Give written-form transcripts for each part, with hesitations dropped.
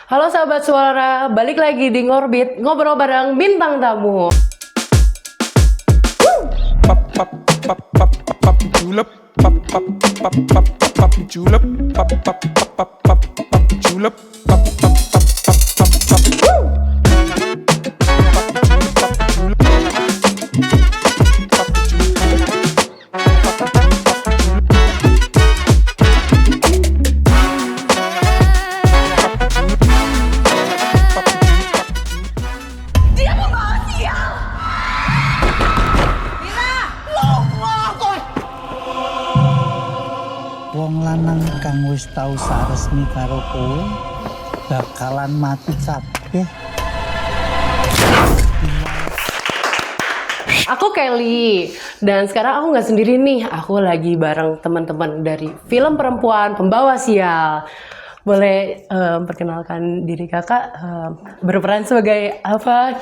Halo sahabat suara, balik lagi di Ngorbit, ngobrol bareng bintang tamu. Pop pop pop pop pop pop julep pop pop pop pop pop julep pop pop pop pop pop julep pop pop pop pop pop pop Wong lanang kang wis tau saresmi karo kowe bakalan mati kabeh. Aku Kelly, dan sekarang aku nggak sendiri nih, aku lagi bareng teman-teman dari film perempuan Pembawa Sial. Boleh perkenalkan diri kakak, berperan sebagai apa?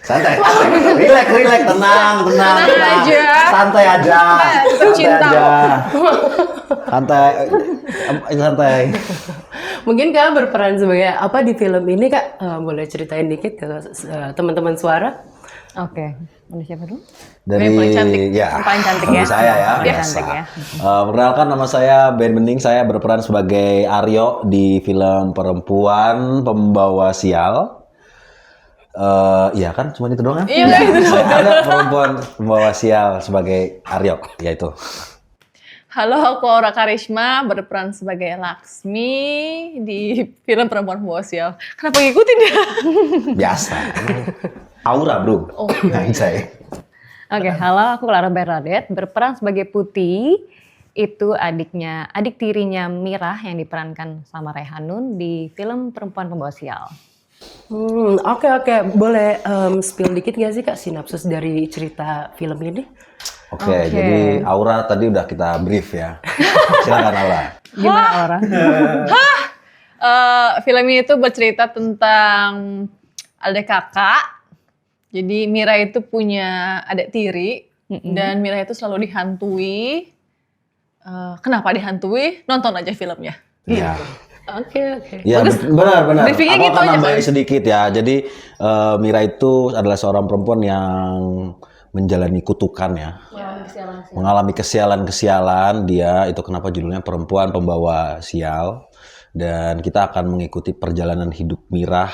Santai, relax, tenang aja. santai aja, Cinta. santai. Mungkin kak berperan sebagai apa di film ini kak? Boleh ceritain dikit ke teman-teman suara? Oke, mana siapa dulu? Dari Yang paling cantik. ya, Yang paling cantik dari ya. saya ya, Paling biasa. cantik ya. Perkenalkan, nama saya Ben Bening, saya berperan sebagai Aryo di film perempuan Pembawa Sial. Iya kan, cuma itu doang kan? Iya, itu doang. Saya ada perempuan Pembawa Sial sebagai Aryo, yaitu. Halo, aku Aura Karisma, berperan sebagai Laksmi di film Perempuan Pembawa Sial. Kenapa ngikutin ya? Biasa. Aura bro. Oh, Saya. Oke, halo, aku Clara Bernadette, berperan sebagai Putih. Itu adik tirinya Mirah yang diperankan sama Rehanun di film Perempuan Pembawa Sial. Oke. Boleh spill dikit nggak sih kak sinopsis dari cerita film ini? Oke, jadi Aura tadi udah kita brief ya. Silakan Aura. Gimana Aura? Film ini tuh bercerita tentang adik kakak. Jadi Mira itu punya adik tiri dan Mira itu selalu dihantui. Kenapa dihantui? Nonton aja filmnya. Iya. Oke. Iya benar. briefingnya Aku gitu akan aja, nambahin Boy. sedikit ya. Jadi Mira itu adalah seorang perempuan yang menjalani kutukan ya. Mengalami kesialan-kesialan. Dia itu kenapa judulnya Perempuan Pembawa Sial. Dan kita akan mengikuti perjalanan hidup Mira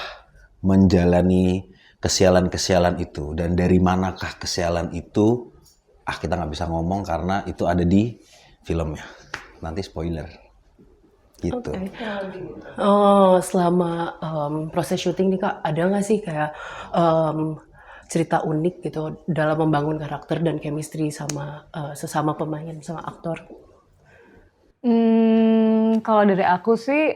menjalani kesialan-kesialan itu. Dan dari manakah kesialan itu? Kita nggak bisa ngomong karena itu ada di filmnya. Nanti spoiler. Gitu. Oh, selama proses syuting nih kak, ada nggak sih kayak cerita unik gitu dalam membangun karakter dan chemistry sama sesama pemain, sama aktor? Kalau dari aku sih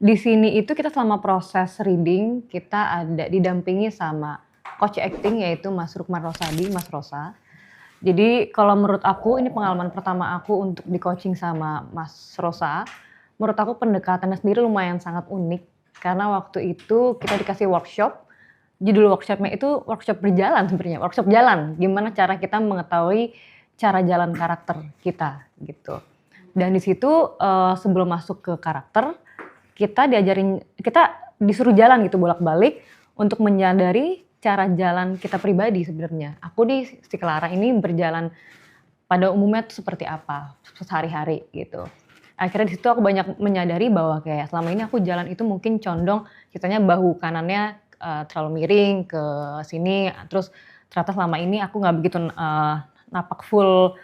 di sini itu kita selama proses reading kita ada didampingi sama coach acting yaitu Mas Rukman Rosadi, Mas Rosa. Jadi kalau menurut aku ini pengalaman pertama aku untuk di coaching sama Mas Rosa. Menurut aku pendekatannya sendiri lumayan sangat unik karena waktu itu kita dikasih workshop. Judul workshopnya itu workshop berjalan sebenarnya, workshop jalan. Gimana cara kita mengetahui cara jalan karakter kita gitu. Dan di situ sebelum masuk ke karakter kita disuruh jalan gitu bolak-balik untuk menyadari cara jalan kita pribadi sebenarnya. Aku di si Clara ini berjalan pada umumnya itu seperti apa sehari-hari gitu. Akhirnya di situ aku banyak menyadari bahwa kayak selama ini aku jalan itu mungkin condong kitanya bahu kanannya terlalu miring ke sini. Terus ternyata selama ini aku nggak begitu napak full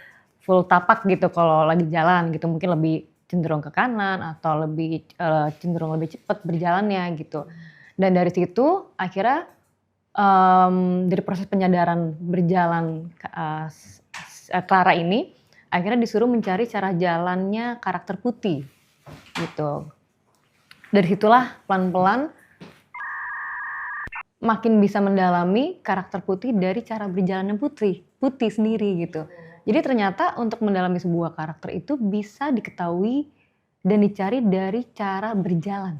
tapak gitu kalau lagi jalan gitu. Mungkin lebih cenderung ke kanan atau lebih cenderung lebih cepat berjalannya gitu. Dan dari situ akhirnya dari proses penyadaran berjalan Clara ini akhirnya disuruh mencari cara jalannya karakter Putih gitu. Dari situlah pelan-pelan makin bisa mendalami karakter Putih dari cara berjalannya Putih sendiri gitu. Jadi ternyata untuk mendalami sebuah karakter itu bisa diketahui dan dicari dari cara berjalan.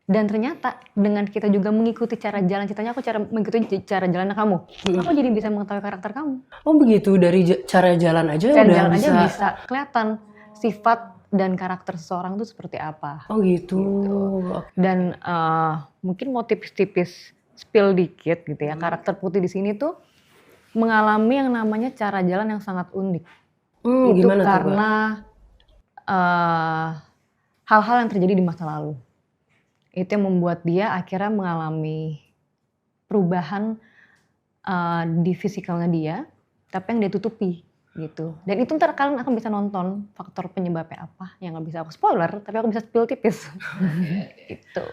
Dan ternyata dengan kita juga mengikuti cara jalan ceritanya, aku mengikuti cara jalannya kamu. Aku jadi bisa mengetahui karakter kamu. Oh begitu, dari cara jalan aja Cara udah jalan bisa. aja bisa kelihatan sifat dan karakter seseorang tuh seperti apa. Oh gitu. Dan mungkin mau tipis-tipis spill dikit gitu ya. Karakter Putih di sini tuh mengalami yang namanya cara jalan yang sangat unik. Itu Gimana tuh, Mbak? karena hal-hal yang terjadi di masa lalu. Itu yang membuat dia akhirnya mengalami perubahan di fisikalnya dia, tapi yang dia tutupi gitu. Dan itu ntar kalian akan bisa nonton faktor penyebabnya apa, yang nggak bisa aku spoiler, tapi aku bisa spill tipis. Gitu.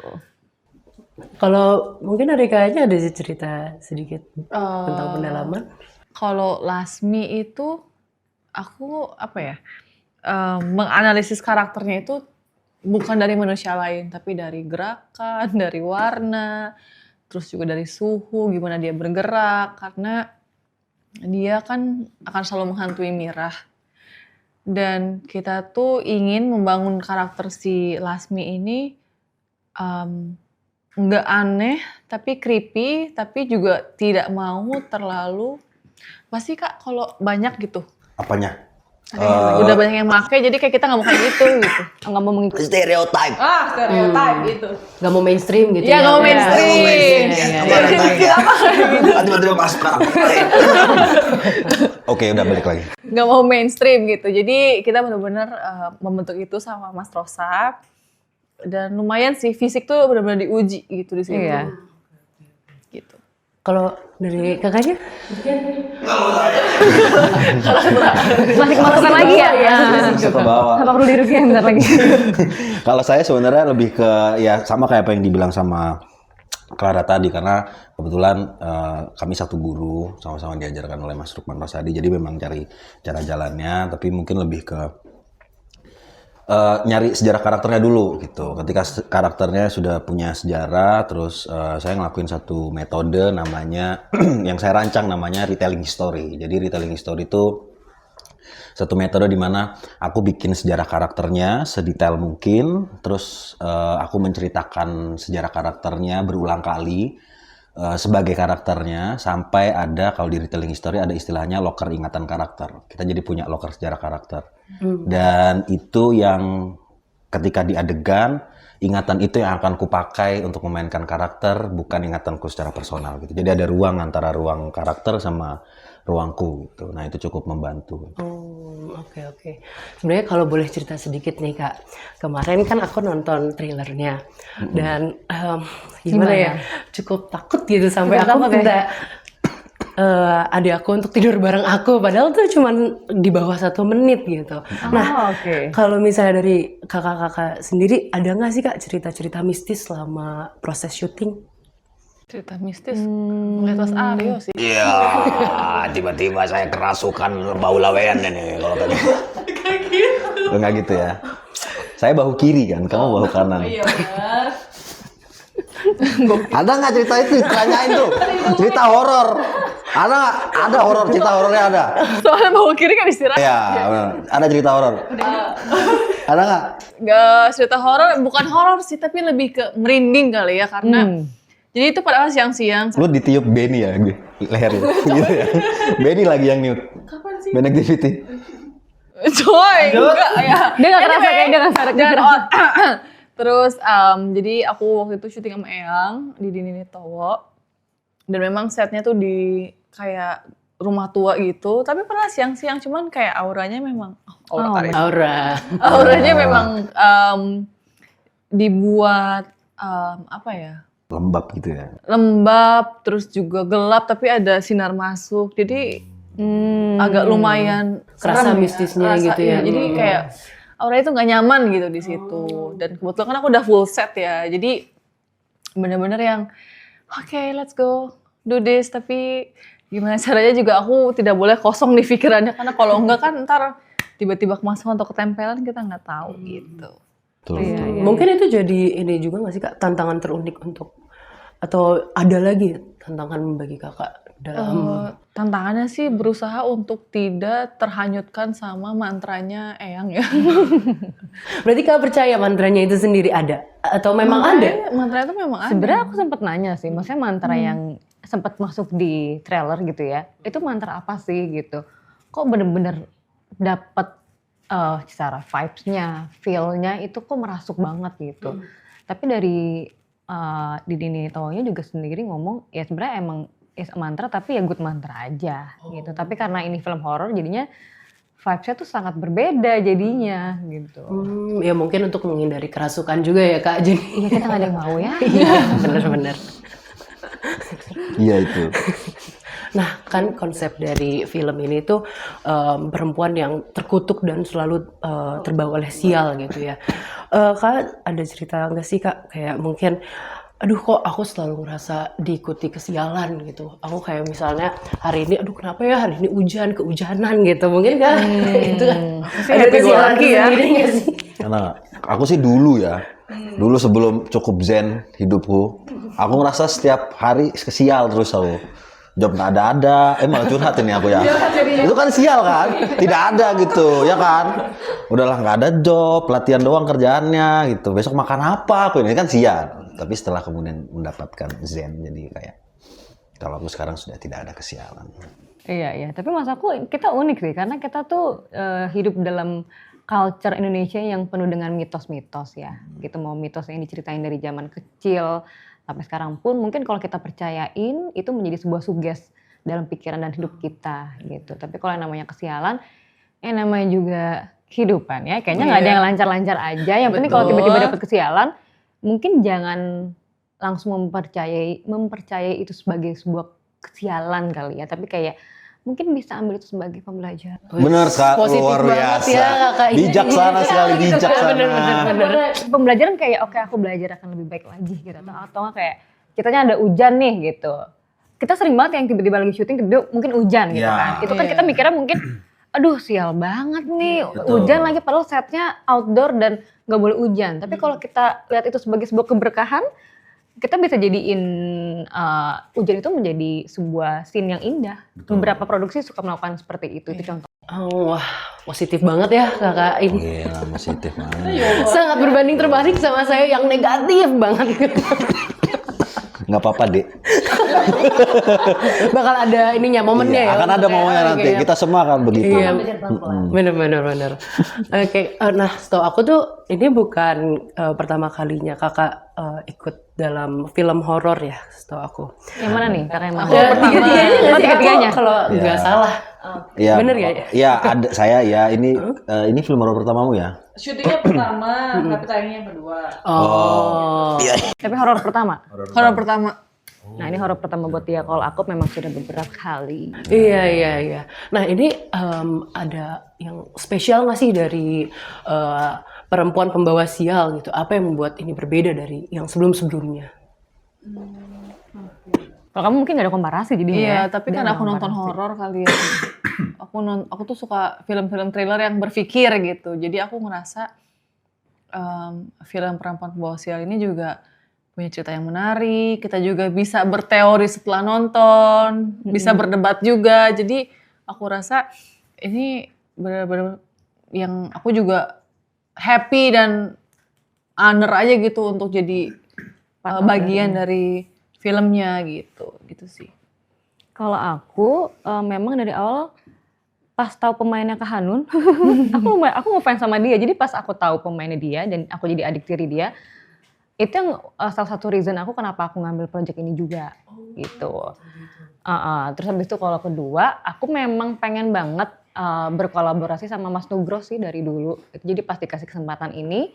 Kalau mungkin Arika aja ada cerita sedikit tentang pendalaman. Kalau Lasmi itu aku menganalisis karakternya itu bukan dari manusia lain, tapi dari gerakan, dari warna, terus juga dari suhu, gimana dia bergerak, karena dia kan akan selalu menghantui Mirah. Dan kita tuh ingin membangun karakter si Lasmi ini nggak aneh, tapi creepy, tapi juga tidak mau terlalu, pasti Kak kalau banyak gitu. Apanya? Udah banyak yang make, jadi kayak kita nggak mau kayak gitu. Nggak mau mengikuti. Stereotype. Stereotype gitu. Gak mau mainstream gitu Iya, nggak mau mainstream. Tiba-tiba masuk Oke, udah balik lagi. Nggak mau mainstream gitu. Jadi kita benar-benar membentuk itu sama Mas Rosa. Dan lumayan sih, fisik tuh benar-benar diuji gitu di sini. Iya. Gitu. Kalau dari kakaknya? Masih kemasukan lagi ya? Masuk ke bawah. Apa perlu dirugikan bentar lagi? Kalau saya sebenarnya lebih ke ya sama kayak apa yang dibilang sama Clara tadi, karena kebetulan kami satu guru, sama-sama diajarkan oleh Mas Rukman Rosadi, jadi memang cari cara jalannya, tapi mungkin lebih ke nyari sejarah karakternya dulu gitu. Ketika karakternya sudah punya sejarah, terus saya ngelakuin satu metode namanya yang saya rancang namanya retelling story. Jadi retelling story itu satu metode di mana aku bikin sejarah karakternya sedetail mungkin, terus aku menceritakan sejarah karakternya berulang kali sebagai karakternya, sampai ada, kalau di retelling story ada istilahnya loker ingatan karakter. Kita jadi punya loker sejarah karakter. Dan itu yang ketika di adegan, ingatan itu yang akan kupakai untuk memainkan karakter, bukan ingatanku secara personal gitu. Jadi ada ruang antara ruang karakter sama ruangku gitu. Nah, itu cukup membantu. Oke. Sebenarnya kalau boleh cerita sedikit nih Kak, kemarin kan aku nonton trailernya dan gimana ya, cukup takut gitu sampai aku minta adik aku untuk tidur bareng aku, padahal tuh cuman di bawah 1 menit gitu. Nah, kalau misalnya dari kakak-kakak sendiri, ada nggak sih Kak cerita-cerita mistis selama proses syuting? Cerita mistis, ngeliat Mas Aryo sih. Iya, tiba-tiba saya kerasukan bau lawean nih kalau tadi. Kayak gitu. Enggak gitu ya. Saya bahu kiri kan, kamu bahu kanan. Iya benar. Ada nggak cerita itu? Tanyain tuh. Cerita horor. Ada nggak? Ada horor, cerita horornya ada. Soalnya bahu kiri kan istirahat. Iya, benar. Ada cerita horor. Ada nggak? Nggak, cerita horor, bukan horor sih, tapi lebih ke merinding kali ya, karena jadi itu padahal siang-siang. Lu ditiup Benny ya, lehernya. Gitu ya. Benny lagi yang niup. Kapan sih? Ben Activity. Coy, enggak ya. Dia nggak kerasa kayak dia nggak sadar. Jangan on. Terus jadi aku waktu itu syuting sama Eyang di Dinini Towo. Dan memang setnya tuh di kayak rumah tua gitu, tapi pernah siang-siang, cuman kayak auranya memang auranya memang dibuat apa ya? Lembab gitu ya. Lembab, terus juga gelap, tapi ada sinar masuk. Jadi agak lumayan Kerasa serem ya, mistisnya kerasa, gitu ya. iya. Jadi kayak auranya tuh nggak nyaman gitu di situ. Dan kebetulan kan aku udah full set ya, jadi bener-bener yang oke, let's go do this. Tapi gimana caranya juga aku tidak boleh kosong di pikirannya, karena kalau enggak kan ntar tiba-tiba kemasukan atau ketempelan, kita nggak tahu gitu. Mungkin itu jadi ini juga nggak sih Kak, tantangan terunik untuk, atau ada lagi tantangan bagi kakak dalam tantangannya sih berusaha untuk tidak terhanyutkan sama mantranya Eyang ya. Berarti Kak percaya mantranya itu sendiri ada? Atau memang ada? Mantra itu memang ada. Sebenarnya aku sempat nanya sih, maksudnya mantra yang sempat masuk di trailer gitu ya, itu mantra apa sih gitu? Kok bener-bener dapat secara vibes-nya, feel-nya itu kok merasuk banget gitu. Tapi dari Didi Nitowonya juga sendiri ngomong ya sebenarnya emang is a mantra tapi ya good mantra aja gitu. Tapi karena ini film horor jadinya vibes-nya tuh sangat berbeda jadinya gitu. Ya mungkin untuk menghindari kerasukan juga ya Kak. Jadi Iya kita nggak ada yang mau ya. iya bener-bener. Iya itu. Nah kan konsep dari film ini tuh perempuan yang terkutuk dan selalu terbawa oleh sial gitu ya. Kak ada cerita nggak sih Kak kayak mungkin aduh kok aku selalu ngerasa diikuti kesialan gitu. Aku kayak misalnya hari ini aduh kenapa ya hari ini kehujanan gitu. Mungkin kan itu kan ada kesialan sendiri nggak sih? Karena aku sih dulu ya, dulu sebelum cukup zen hidupku, aku ngerasa setiap hari kesial terus aku. Job nggak ada, malah curhat ini aku ya. Itu kan sial kan, tidak ada gitu, ya kan. Udahlah nggak ada job, latihan doang kerjaannya gitu. Besok makan apa? Aku ini kan sial. Tapi setelah kemudian mendapatkan zen, jadi kayak kalau aku sekarang sudah tidak ada kesialan. Iya. Tapi mas aku kita unik sih karena kita tuh hidup dalam culture Indonesia yang penuh dengan mitos-mitos ya. Gitu mau mitos yang diceritain dari zaman kecil sampai sekarang pun mungkin kalau kita percayain itu menjadi sebuah suges dalam pikiran dan hidup kita gitu. Tapi kalau yang namanya kesialan, namanya juga kehidupan ya. Kayaknya nggak ada yang lancar-lancar aja. Yang penting kalau tiba-tiba dapat kesialan, mungkin jangan langsung mempercayai itu sebagai sebuah kesialan kali ya. Tapi kayak mungkin bisa ambil itu sebagai pembelajaran. Bener Kak, Positif luar banget biasa. ya, Kakak ini. Bijaksana sekali, bijaksana. Bener. Pembelajaran kayak oke aku belajar akan lebih baik lagi gitu. Atau nggak kayak kitanya ada hujan nih gitu. Kita sering banget yang tiba-tiba lagi syuting tiba-tiba mungkin hujan gitu Ya. kan. Itu kan kita mikirnya mungkin aduh sial banget nih hujan lagi padahal setnya outdoor dan nggak boleh hujan. Tapi kalau kita lihat itu sebagai sebuah keberkahan, kita bisa jadiin hujan itu menjadi sebuah scene yang indah. Beberapa produksi suka melakukan seperti itu contoh. Oh, wah positif banget ya Kakak ini. Iya, positif banget. Sangat berbanding terbalik sama saya yang negatif banget. Nggak apa-apa, Dek. Bakal ada ininya momennya Iya, ya. akan ada momennya nanti. Oke, Kita semua akan begitu. Iya, bener. Oke, nah setahu aku tuh ini bukan pertama kalinya kakak ikut dalam film horor ya, setahu aku. Yang mana nih? Karena yang mana? Tiga-tiganya nggak sih? Tiga-tiganya. Aku kalau nggak salah. Iya, Bener ya? Iya, ada saya ya. Ini film horor pertamamu ya? Syutingnya pertama, tapi tayangnya yang kedua. Oh. Tapi horor pertama. Horor pertama. Nah ini horor pertama buat dia. Kalau aku memang sudah beberapa kali. Iya. Nah ini ada yang spesial nggak sih dari perempuan pembawa sial gitu? Apa yang membuat ini berbeda dari yang sebelum-sebelumnya? Kalau kamu mungkin gak ada komparasi jadi Iya, ya. tapi Dia kan ada aku nonton komparasi. horor kali ya. Aku tuh suka film-film thriller yang berpikir gitu. Jadi aku ngerasa film perempuan pembawa sial ini juga punya cerita yang menarik. Kita juga bisa berteori setelah nonton, bisa berdebat juga. Jadi aku rasa ini benar-benar yang aku juga happy dan honor aja gitu untuk jadi bagian dari filmnya gitu sih. Kalau aku memang dari awal pas tahu pemainnya Kak Hanun, aku ngefans sama dia. Jadi pas aku tahu pemainnya dia dan aku jadi adik tiri dia, itu yang salah satu reason aku kenapa aku ngambil project ini juga gitu. Terus habis itu kalau kedua, aku memang pengen banget berkolaborasi sama Mas Nugro sih dari dulu. Jadi pas dikasih kesempatan ini,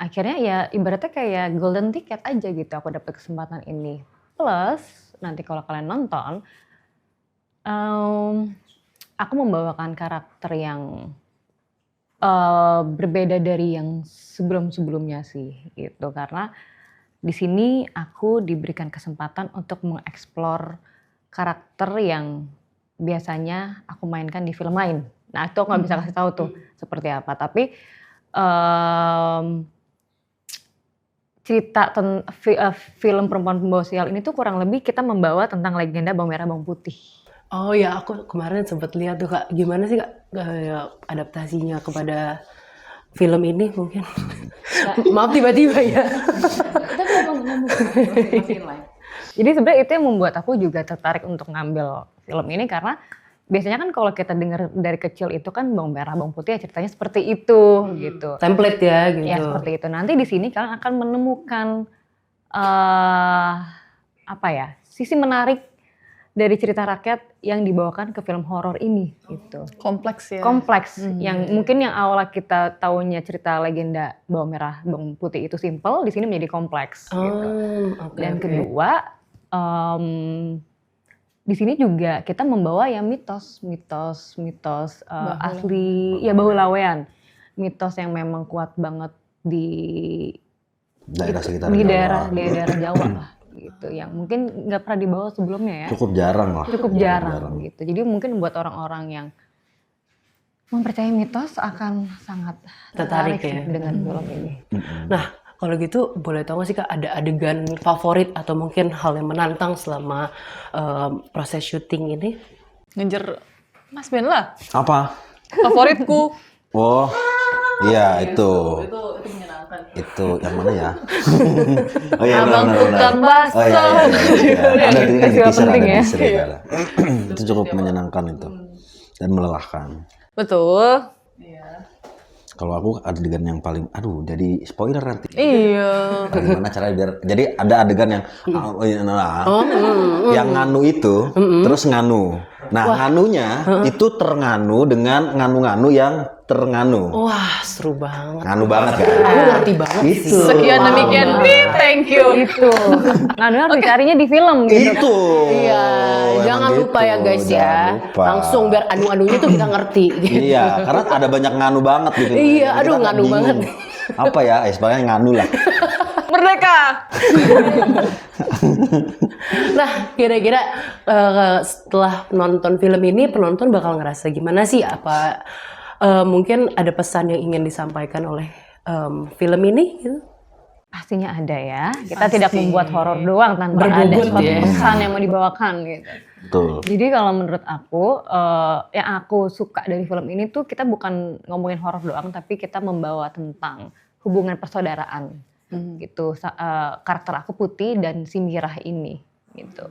akhirnya ya ibaratnya kayak golden ticket aja gitu aku dapet kesempatan ini. Plus nanti kalau kalian nonton, aku membawakan karakter yang berbeda dari yang sebelum-sebelumnya sih gitu. Karena di sini aku diberikan kesempatan untuk mengeksplor karakter yang biasanya aku mainkan di film lain. Nah itu aku nggak bisa kasih tahu tuh seperti apa. Tapi cerita film perempuan pembawa sial ini tuh kurang lebih kita membawa tentang legenda bawang merah bawang putih. Oh ya, aku kemarin sempat lihat tuh Kak, gimana sih Kak adaptasinya kepada film ini mungkin? Maaf tiba-tiba ya. Jadi sebenarnya itu yang membuat aku juga tertarik untuk ngambil film ini karena biasanya kan kalau kita dengar dari kecil itu kan bawang merah, bawang putih ya ceritanya seperti itu gitu. Template ya gitu. Ya seperti itu. Nanti di sini kalian akan menemukan apa ya, sisi menarik dari cerita rakyat yang dibawakan ke film horor ini gitu. Kompleks ya. Kompleks yang mungkin yang awalnya kita taunya cerita legenda bawang merah, bawang putih itu simple, di sini menjadi kompleks gitu. Oke, Dan oke. kedua, di sini juga kita membawa yang mitos asli, ya Bahulawean, mitos yang memang kuat banget di Daerah sekitar di Jawa. daerah Jawa lah gitu, yang mungkin nggak pernah dibawa sebelumnya ya. Cukup jarang lah. Cukup jarang gitu. Jadi mungkin buat orang-orang yang mempercayai mitos akan sangat Tertarik sih ya. dengan film ini. Nah, kalau gitu boleh tahu nggak sih Kak, ada adegan favorit atau mungkin hal yang menantang selama proses syuting ini? Ngejar Mas Ben lah. Apa? Favoritku. Oh, iya itu. Itu menyenangkan. Itu yang mana ya? Oh iya, Abang benar. tukang bakso. Oh iya. Ada di Itu teaser, penting ada ya. teaser itu ada. Itu cukup menyenangkan itu dan melelahkan. Betul. Kalau aku adegan yang paling, aduh, jadi spoiler nanti. Iya. Gimana caranya biar, jadi ada adegan yang, yang nganu itu, terus nganu. Nah, nganunya itu ternganu dengan nganu-nganu yang ternganu. Wah, seru banget. Nganu banget kan? Aku ngerti banget sih. Itu. Sekian demikian. Thank you. Itu. Nah, harus dicarinya di film gitu. Itu. Iya, Emang jangan gitu, lupa ya guys ya. jangan lupa. Langsung biar anu-anunya tuh kita ngerti. Iya, karena ada banyak nganu banget gitu. Iya, Jadi aduh, kita nganu bingung. banget. Apa ya? Sebenarnya nganu lah. Merdeka. Nah, kira-kira setelah nonton film ini, penonton bakal ngerasa gimana sih? Apa mungkin ada pesan yang ingin disampaikan oleh film ini? Gitu? Pastinya ada ya. Kita tidak membuat horor doang tanpa ada Berbobot suatu ya. pesan yang mau dibawakan gitu. Betul. Jadi kalau menurut aku, yang aku suka dari film ini tuh kita bukan ngomongin horor doang, tapi kita membawa tentang hubungan persaudaraan gitu. Karakter aku Putih dan si Mirah ini gitu.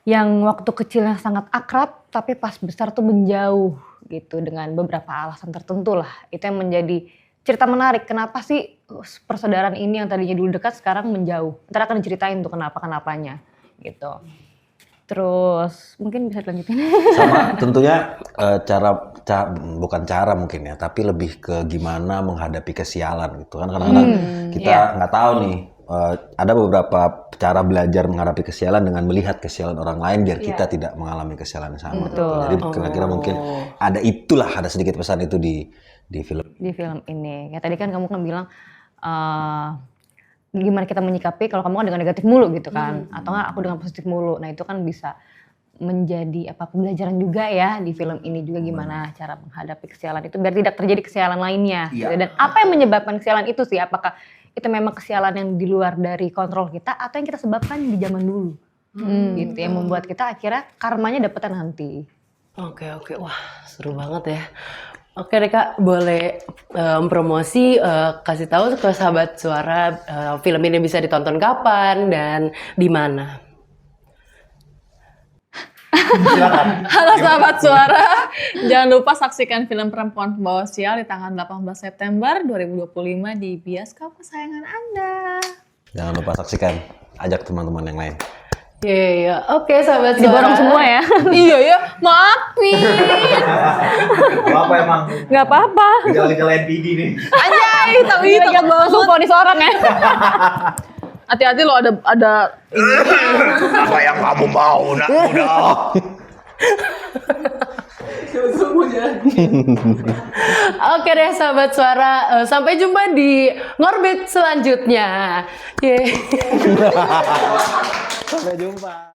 Yang waktu kecilnya sangat akrab, tapi pas besar tuh menjauh gitu dengan beberapa alasan tertentu lah. Itu yang menjadi cerita menarik. Kenapa sih persaudaraan ini yang tadinya dulu dekat sekarang menjauh? Ntar akan diceritain tuh kenapanya gitu. Terus mungkin bisa dilanjutin. Sama tentunya bukan cara mungkin ya, tapi lebih ke gimana menghadapi kesialan gitu kan. Kadang-kadang kita nggak tahu nih, ada beberapa cara belajar menghadapi kesialan dengan melihat kesialan orang lain biar kita tidak mengalami kesialan yang sama. Gitu. Jadi kira-kira mungkin ada sedikit pesan itu di film. Di film ini. Ya tadi kan kamu kan bilang gimana kita menyikapi kalau kamu kan dengan negatif mulu gitu kan, atau enggak aku dengan positif mulu. Nah itu kan bisa menjadi pembelajaran juga ya di film ini juga gimana cara menghadapi kesialan itu biar tidak terjadi kesialan lainnya. Gitu. Dan apa yang menyebabkan kesialan itu sih? Apakah itu memang kesialan yang di luar dari kontrol kita atau yang kita sebabkan di zaman dulu? Gitu yang membuat kita akhirnya karmanya dapetnya nanti. Oke, wah seru banget ya. Oke deh Kak, boleh promosi, kasih tahu ke sahabat suara film ini bisa ditonton kapan dan di mana? Halo sahabat suara, jangan lupa saksikan film Perempuan Pembawa Sial di tanggal 18 September 2025 di bioskop kesayangan Anda. Jangan lupa saksikan, ajak teman-teman yang lain. Iya. Oke sahabat suara. Diborong semua ya. Iya ya, maafin. Apa emang? Nggak apa-apa. Gejala-gejala NPD nih. Anjay, tapi itu kan Langsung ponis orang ya. hati-hati lo ada Apa yang kamu mau, nak muda? Oke deh sahabat suara, sampai jumpa di Ngorbit selanjutnya. Yeay. Sampai jumpa.